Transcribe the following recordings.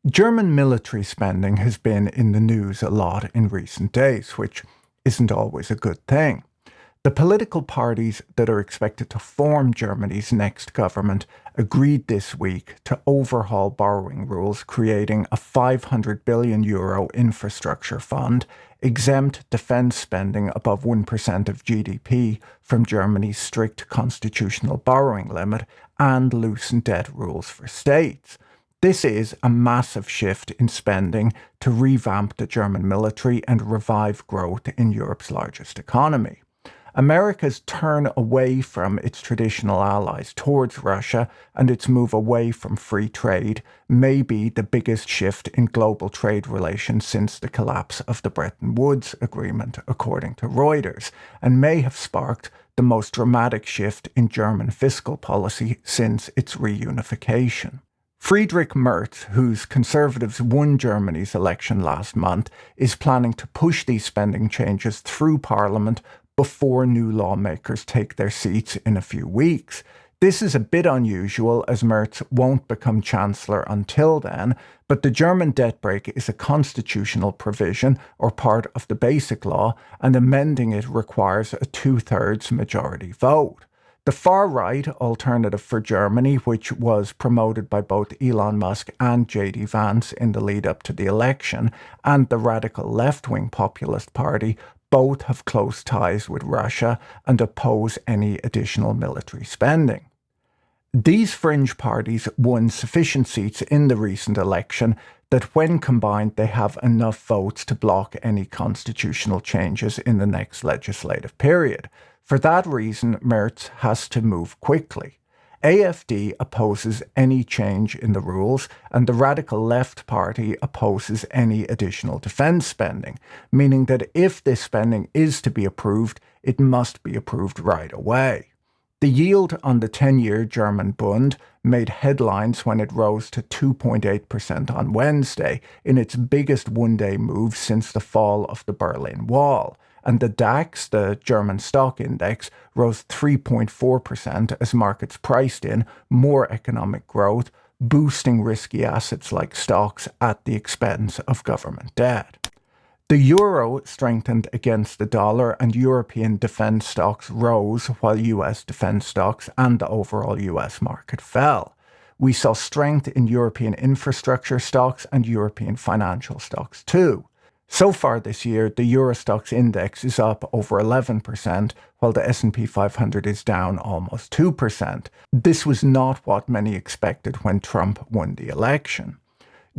German military spending has been in the news a lot in recent days, which isn't always a good thing. The political parties that are expected to form Germany's next government agreed this week to overhaul borrowing rules, creating a €500 billion infrastructure fund, exempt defence spending above 1% of GDP from Germany's strict constitutional borrowing limit, and loosen debt rules for states. This is a massive shift in spending to revamp the German military and revive growth in Europe's largest economy. America's turn away from its traditional allies towards Russia and its move away from free trade may be the biggest shift in global trade relations since the collapse of the Bretton Woods Agreement, according to Reuters, and may have sparked the most dramatic shift in German fiscal policy since its reunification. Friedrich Merz, whose Conservatives won Germany's election last month, is planning to push these spending changes through Parliament before new lawmakers take their seats in a few weeks. This is a bit unusual as Merz won't become Chancellor until then, but the German debt brake is a constitutional provision or part of the Basic Law, and amending it requires a two-thirds majority vote. The far-right Alternative for Germany, which was promoted by both Elon Musk and J.D. Vance in the lead-up to the election, and the radical left-wing Populist Party, both have close ties with Russia and oppose any additional military spending. These fringe parties won sufficient seats in the recent election that when combined they have enough votes to block any constitutional changes in the next legislative period. For that reason, Merz has to move quickly. AfD opposes any change in the rules, and the Radical Left Party opposes any additional defence spending, meaning that if this spending is to be approved, it must be approved right away. The yield on the 10-year German Bund made headlines when it rose to 2.8% on Wednesday, in its biggest one-day move since the fall of the Berlin Wall. And the DAX, the German stock index, rose 3.4% as markets priced in more economic growth, boosting risky assets like stocks at the expense of government debt. The euro strengthened against the dollar and European defence stocks rose while US defence stocks and the overall US market fell. We saw strength in European infrastructure stocks and European financial stocks too. So far this year, the Euro Stoxx index is up over 11%, while the S&P 500 is down almost 2%. This was not what many expected when Trump won the election.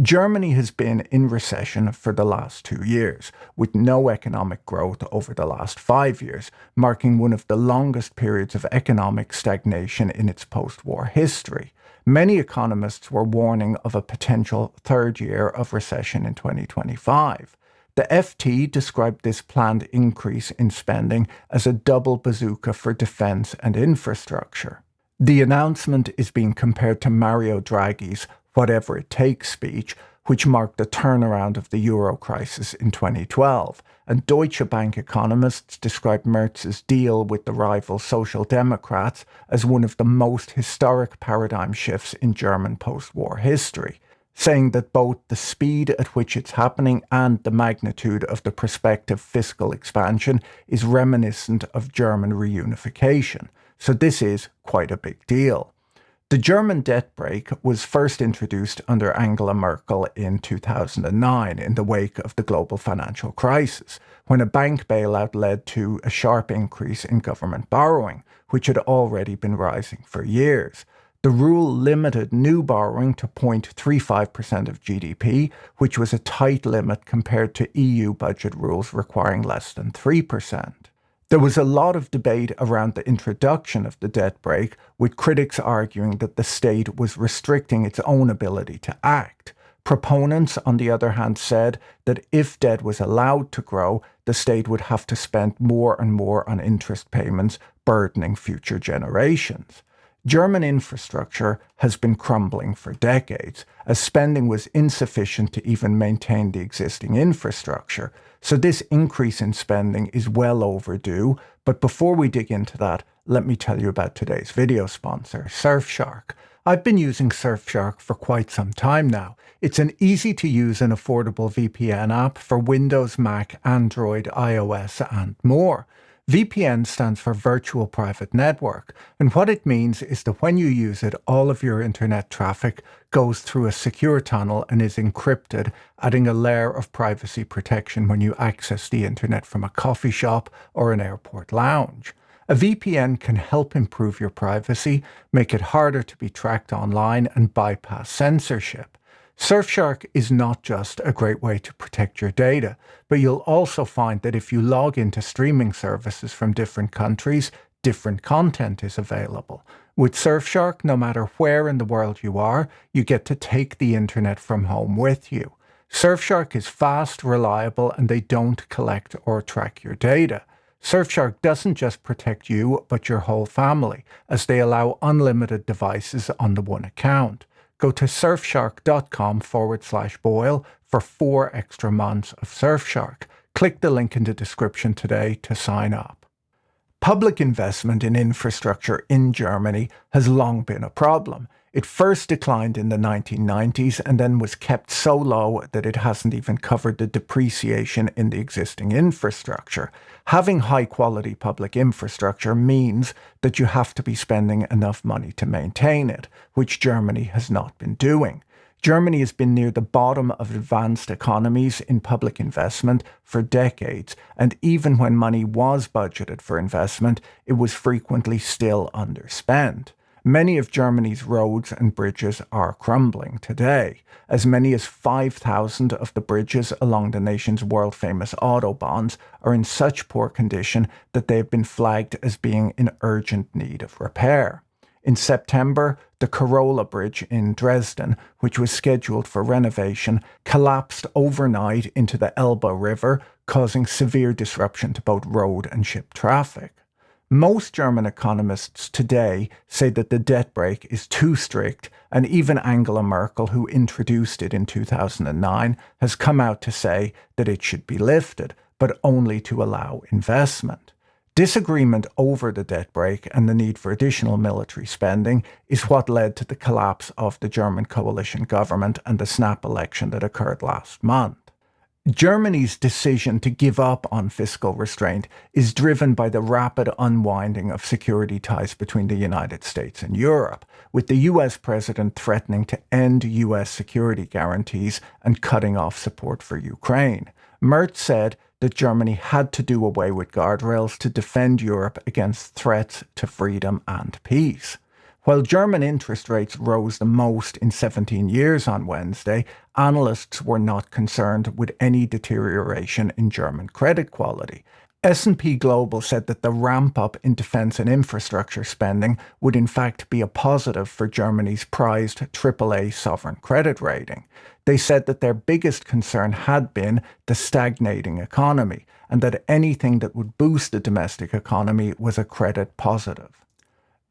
Germany has been in recession for the last 2 years, with no economic growth over the last 5 years, marking one of the longest periods of economic stagnation in its post-war history. Many economists were warning of a potential third year of recession in 2025. The FT described this planned increase in spending as a double bazooka for defence and infrastructure. The announcement is being compared to Mario Draghi's "whatever it takes" speech, which marked the turnaround of the euro crisis in 2012, and Deutsche Bank economists described Merz's deal with the rival Social Democrats as one of the most historic paradigm shifts in German post-war history, saying that both the speed at which it's happening and the magnitude of the prospective fiscal expansion is reminiscent of German reunification. So this is quite a big deal. The German debt brake was first introduced under Angela Merkel in 2009 in the wake of the global financial crisis, when a bank bailout led to a sharp increase in government borrowing, which had already been rising for years. The rule limited new borrowing to 0.35% of GDP, which was a tight limit compared to EU budget rules requiring less than 3%. There was a lot of debate around the introduction of the debt brake, with critics arguing that the state was restricting its own ability to act. Proponents, on the other hand, said that if debt was allowed to grow, the state would have to spend more and more on interest payments, burdening future generations. German infrastructure has been crumbling for decades, as spending was insufficient to even maintain the existing infrastructure. So this increase in spending is well overdue. But before we dig into that, let me tell you about today's video sponsor, Surfshark. I've been using Surfshark for quite some time now. It's an easy-to-use and affordable VPN app for Windows, Mac, Android, iOS, and more. VPN stands for Virtual Private Network, and what it means is that when you use it, all of your internet traffic goes through a secure tunnel and is encrypted, adding a layer of privacy protection when you access the internet from a coffee shop or an airport lounge. A VPN can help improve your privacy, make it harder to be tracked online, and bypass censorship. Surfshark is not just a great way to protect your data, but you'll also find that if you log into streaming services from different countries, different content is available. With Surfshark, no matter where in the world you are, you get to take the internet from home with you. Surfshark is fast, reliable, and they don't collect or track your data. Surfshark doesn't just protect you, but your whole family, as they allow unlimited devices on the one account. Go to surfshark.com/Boyle for 4 extra months of Surfshark. Click the link in the description today to sign up. Public investment in infrastructure in Germany has long been a problem. It first declined in the 1990s and then was kept so low that it hasn't even covered the depreciation in the existing infrastructure. Having high-quality public infrastructure means that you have to be spending enough money to maintain it, which Germany has not been doing. Germany has been near the bottom of advanced economies in public investment for decades, and even when money was budgeted for investment, it was frequently still underspent. Many of Germany's roads and bridges are crumbling today. As many as 5,000 of the bridges along the nation's world-famous autobahns are in such poor condition that they have been flagged as being in urgent need of repair. In September, the Corolla Bridge in Dresden, which was scheduled for renovation, collapsed overnight into the Elbe River, causing severe disruption to both road and ship traffic. Most German economists today say that the debt brake is too strict, and even Angela Merkel, who introduced it in 2009, has come out to say that it should be lifted, but only to allow investment. Disagreement over the debt brake and the need for additional military spending is what led to the collapse of the German coalition government and the snap election that occurred last month. Germany's decision to give up on fiscal restraint is driven by the rapid unwinding of security ties between the United States and Europe, with the US president threatening to end US security guarantees and cutting off support for Ukraine. Merz said that Germany had to do away with guardrails to defend Europe against threats to freedom and peace. While German interest rates rose the most in 17 years on Wednesday, analysts were not concerned with any deterioration in German credit quality. S&P Global said that the ramp-up in defense and infrastructure spending would in fact be a positive for Germany's prized AAA sovereign credit rating. They said that their biggest concern had been the stagnating economy, and that anything that would boost the domestic economy was a credit positive.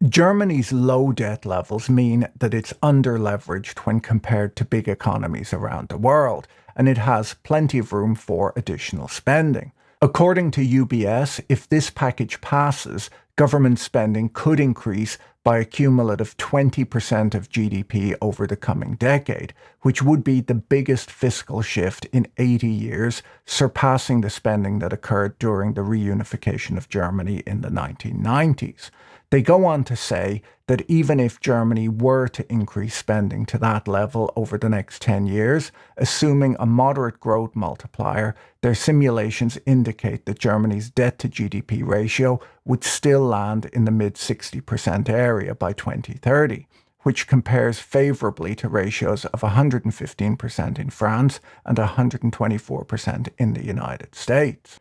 Germany's low debt levels mean that it's under-leveraged when compared to big economies around the world, and it has plenty of room for additional spending. According to UBS, if this package passes, government spending could increase by a cumulative 20% of GDP over the coming decade, which would be the biggest fiscal shift in 80 years, surpassing the spending that occurred during the reunification of Germany in the 1990s. They go on to say that even if Germany were to increase spending to that level over the next 10 years, assuming a moderate growth multiplier, their simulations indicate that Germany's debt-to-GDP ratio would still land in the mid-60% area by 2030, which compares favorably to ratios of 115% in France and 124% in the United States.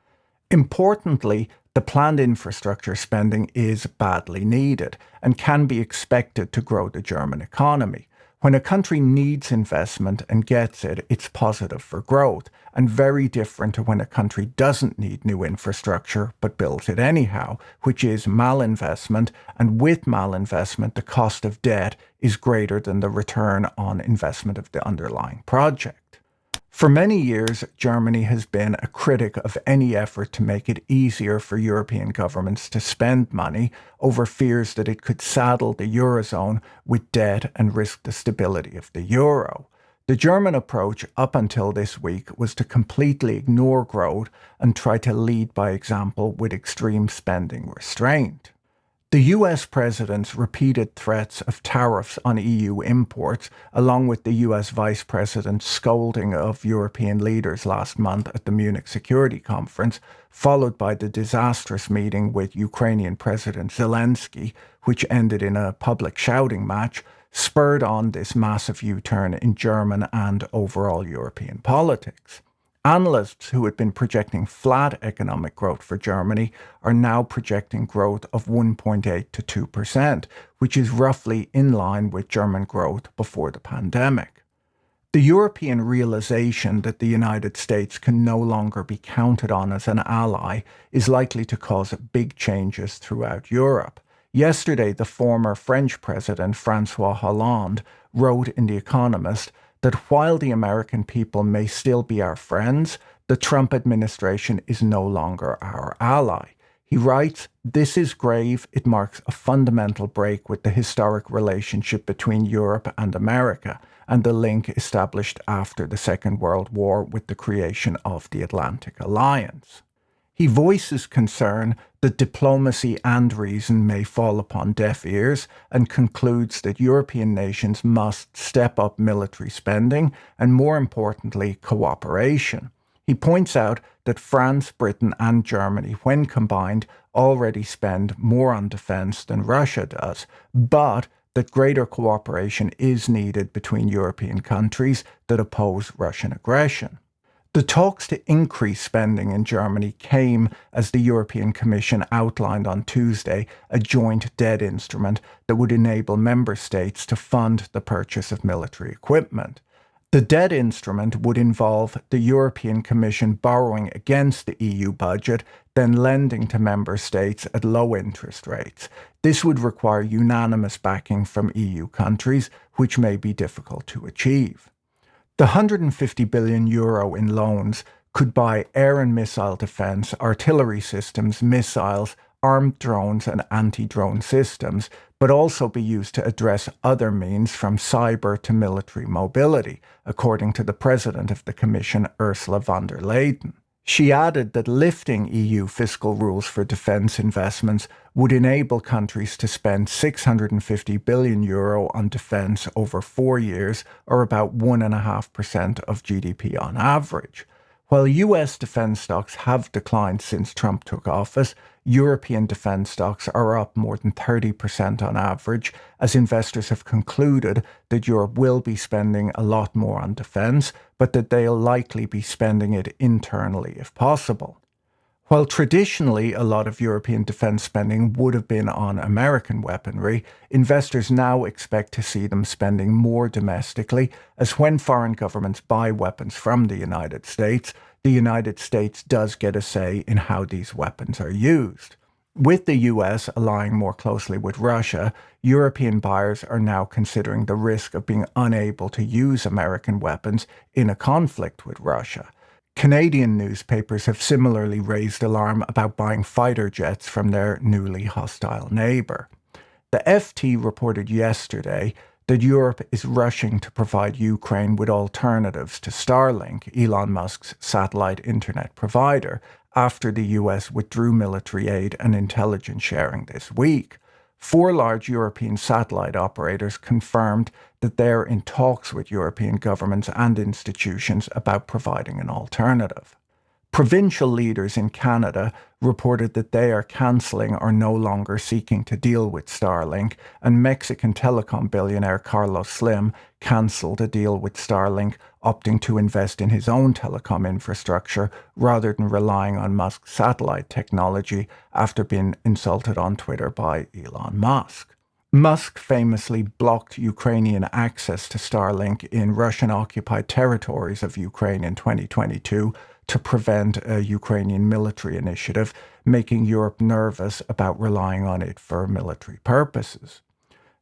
Importantly, the planned infrastructure spending is badly needed and can be expected to grow the German economy. When a country needs investment and gets it, it's positive for growth, and very different to when a country doesn't need new infrastructure but builds it anyhow, which is malinvestment, and with malinvestment the cost of debt is greater than the return on investment of the underlying project. For many years, Germany has been a critic of any effort to make it easier for European governments to spend money over fears that it could saddle the Eurozone with debt and risk the stability of the euro. The German approach up until this week was to completely ignore growth and try to lead by example with extreme spending restraint. The US president's repeated threats of tariffs on EU imports, along with the US vice president's scolding of European leaders last month at the Munich Security Conference, followed by the disastrous meeting with Ukrainian President Zelensky, which ended in a public shouting match, spurred on this massive U-turn in German and overall European politics. Analysts who had been projecting flat economic growth for Germany are now projecting growth of 1.8 to 2%, which is roughly in line with German growth before the pandemic. The European realization that the United States can no longer be counted on as an ally is likely to cause big changes throughout Europe. Yesterday, the former French president François Hollande wrote in The Economist that while the American people may still be our friends, the Trump administration is no longer our ally. He writes, "This is grave. It marks a fundamental break with the historic relationship between Europe and America and the link established after the Second World War with the creation of the Atlantic Alliance." He voices concern that diplomacy and reason may fall upon deaf ears and concludes that European nations must step up military spending and, more importantly, cooperation. He points out that France, Britain, and Germany, when combined, already spend more on defence than Russia does, but that greater cooperation is needed between European countries that oppose Russian aggression. The talks to increase spending in Germany came as the European Commission outlined on Tuesday a joint debt instrument that would enable member states to fund the purchase of military equipment. The debt instrument would involve the European Commission borrowing against the EU budget, then lending to member states at low interest rates. This would require unanimous backing from EU countries, which may be difficult to achieve. The €150 billion in loans could buy air and missile defence, artillery systems, missiles, armed drones and anti-drone systems, but also be used to address other means from cyber to military mobility, according to the president of the Commission, Ursula von der Leyen. She added that lifting EU fiscal rules for defence investments would enable countries to spend €650 billion on defence over 4 years, or about 1.5% of GDP on average. While US defence stocks have declined since Trump took office, European defence stocks are up more than 30% on average, as investors have concluded that Europe will be spending a lot more on defence, but that they'll likely be spending it internally if possible. While traditionally a lot of European defence spending would have been on American weaponry, investors now expect to see them spending more domestically, as when foreign governments buy weapons from the United States does get a say in how these weapons are used. With the US allying more closely with Russia, European buyers are now considering the risk of being unable to use American weapons in a conflict with Russia. Canadian newspapers have similarly raised alarm about buying fighter jets from their newly hostile neighbour. The FT reported yesterday that Europe is rushing to provide Ukraine with alternatives to Starlink, Elon Musk's satellite internet provider, after the US withdrew military aid and intelligence sharing this week. 4 large European satellite operators confirmed that they're in talks with European governments and institutions about providing an alternative. Provincial leaders in Canada reported that they are cancelling or no longer seeking to deal with Starlink, and Mexican telecom billionaire Carlos Slim cancelled a deal with Starlink, opting to invest in his own telecom infrastructure rather than relying on Musk's satellite technology after being insulted on Twitter by Elon Musk. Musk famously blocked Ukrainian access to Starlink in Russian-occupied territories of Ukraine in 2022 to prevent a Ukrainian military initiative, making Europe nervous about relying on it for military purposes.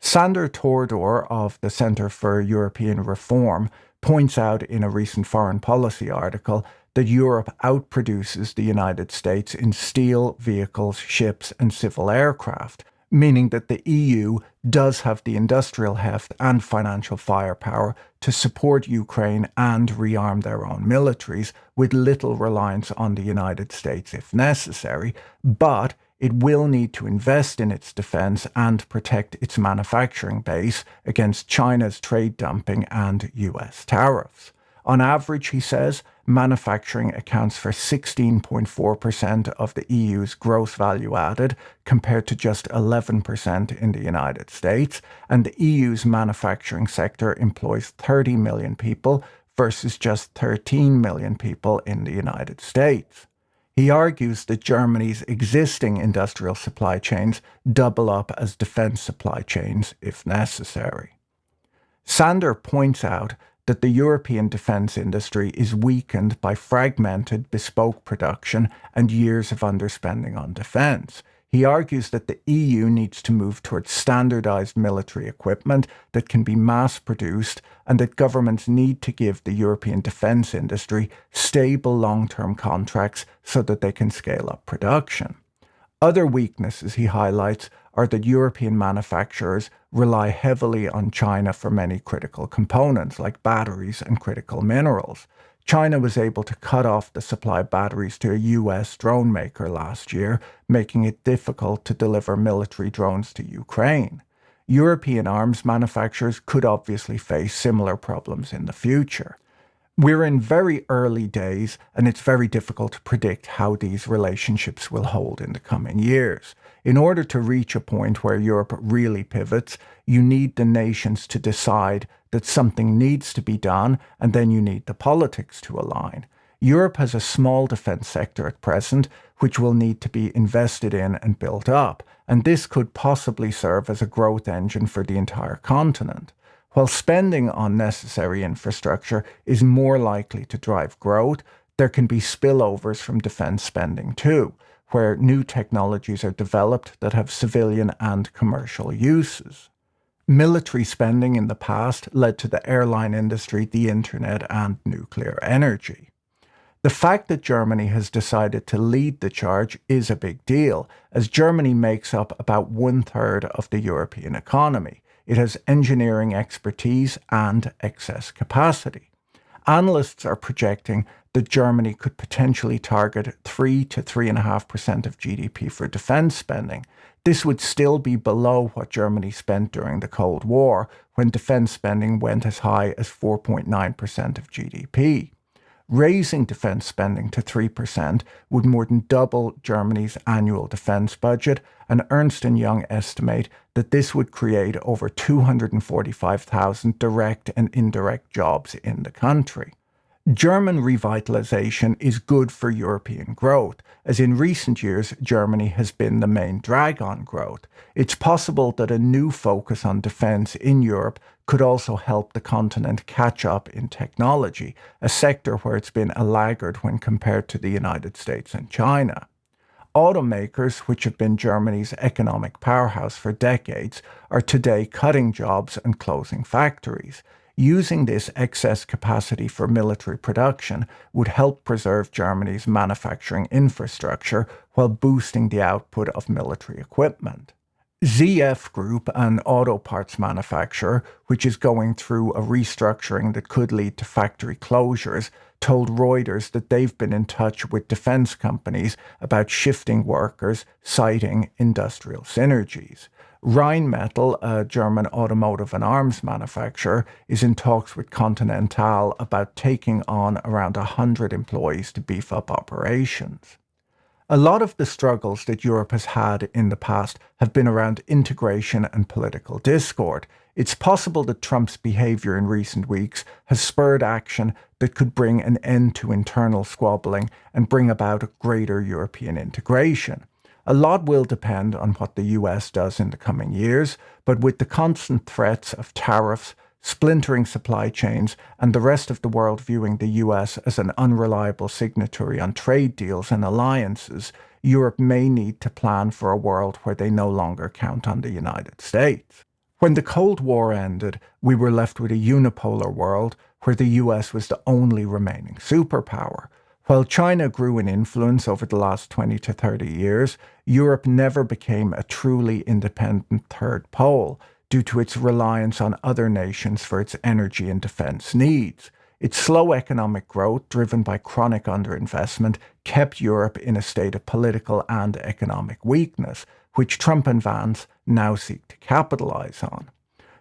Sander Tordor of the Centre for European Reform points out in a recent foreign policy article that Europe outproduces the United States in steel, vehicles, ships, and civil aircraft, meaning that the EU does have the industrial heft and financial firepower to support Ukraine and rearm their own militaries with little reliance on the United States if necessary, but it will need to invest in its defense and protect its manufacturing base against China's trade dumping and US tariffs. On average, he says, manufacturing accounts for 16.4% of the EU's gross value added, compared to just 11% in the United States, and the EU's manufacturing sector employs 30 million people versus just 13 million people in the United States. He argues that Germany's existing industrial supply chains double up as defense supply chains if necessary. Sander points out that the European defence industry is weakened by fragmented bespoke production and years of underspending on defence. He argues that the EU needs to move towards standardised military equipment that can be mass-produced, and that governments need to give the European defence industry stable long-term contracts so that they can scale up production. Other weaknesses he highlights are that European manufacturers rely heavily on China for many critical components like batteries and critical minerals. China was able to cut off the supply of batteries to a US drone maker last year, making it difficult to deliver military drones to Ukraine. European arms manufacturers could obviously face similar problems in the future. We're in very early days, and it's very difficult to predict how these relationships will hold in the coming years. In order to reach a point where Europe really pivots, you need the nations to decide that something needs to be done, and then you need the politics to align. Europe has a small defence sector at present, which will need to be invested in and built up, and this could possibly serve as a growth engine for the entire continent. While spending on necessary infrastructure is more likely to drive growth, there can be spillovers from defence spending too, where new technologies are developed that have civilian and commercial uses. Military spending in the past led to the airline industry, the internet, and nuclear energy. The fact that Germany has decided to lead the charge is a big deal, as Germany makes up about 1/3 of the European economy. It has engineering expertise and excess capacity. Analysts are projecting that Germany could potentially target 3 to 3.5% of GDP for defense spending. This would still be below what Germany spent during the Cold War, when defense spending went as high as 4.9% of GDP. Raising defense spending to 3% would more than double Germany's annual defense budget, and Ernst & Young estimate that this would create over 245,000 direct and indirect jobs in the country. German revitalization is good for European growth, as in recent years Germany has been the main drag on growth. It's possible that a new focus on defence in Europe could also help the continent catch up in technology, a sector where it's been a laggard when compared to the United States and China. Automakers, which have been Germany's economic powerhouse for decades, are today cutting jobs and closing factories. Using this excess capacity for military production would help preserve Germany's manufacturing infrastructure while boosting the output of military equipment. ZF Group, an auto parts manufacturer, which is going through a restructuring that could lead to factory closures, told Reuters that they've been in touch with defense companies about shifting workers, citing industrial synergies. Rheinmetall, a German automotive and arms manufacturer, is in talks with Continental about taking on around 100 employees to beef up operations. A lot of the struggles that Europe has had in the past have been around integration and political discord. It's possible that Trump's behavior in recent weeks has spurred action that could bring an end to internal squabbling and bring about greater European integration. A lot will depend on what the US does in the coming years, but with the constant threats of tariffs, splintering supply chains, and the rest of the world viewing the US as an unreliable signatory on trade deals and alliances, Europe may need to plan for a world where they no longer count on the United States. When the Cold War ended, we were left with a unipolar world where the US was the only remaining superpower. While China grew in influence over the last 20 to 30 years, Europe never became a truly independent third pole due to its reliance on other nations for its energy and defense needs. Its slow economic growth, driven by chronic underinvestment, kept Europe in a state of political and economic weakness, which Trump and Vance now seek to capitalize on.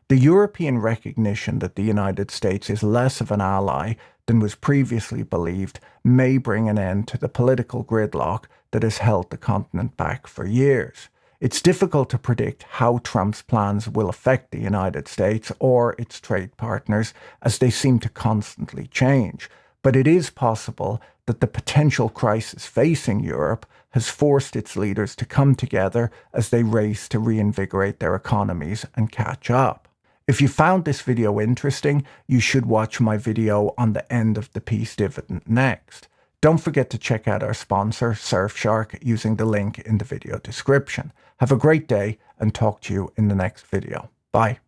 The European recognition that the United States is less of an ally than was previously believed may bring an end to the political gridlock that has held the continent back for years. It's difficult to predict how Trump's plans will affect the United States or its trade partners, as they seem to constantly change. But it is possible that the potential crisis facing Europe has forced its leaders to come together as they race to reinvigorate their economies and catch up. If you found this video interesting, you should watch my video on the end of the peace dividend next. Don't forget to check out our sponsor, Surfshark, using the link in the video description. Have a great day and talk to you in the next video. Bye.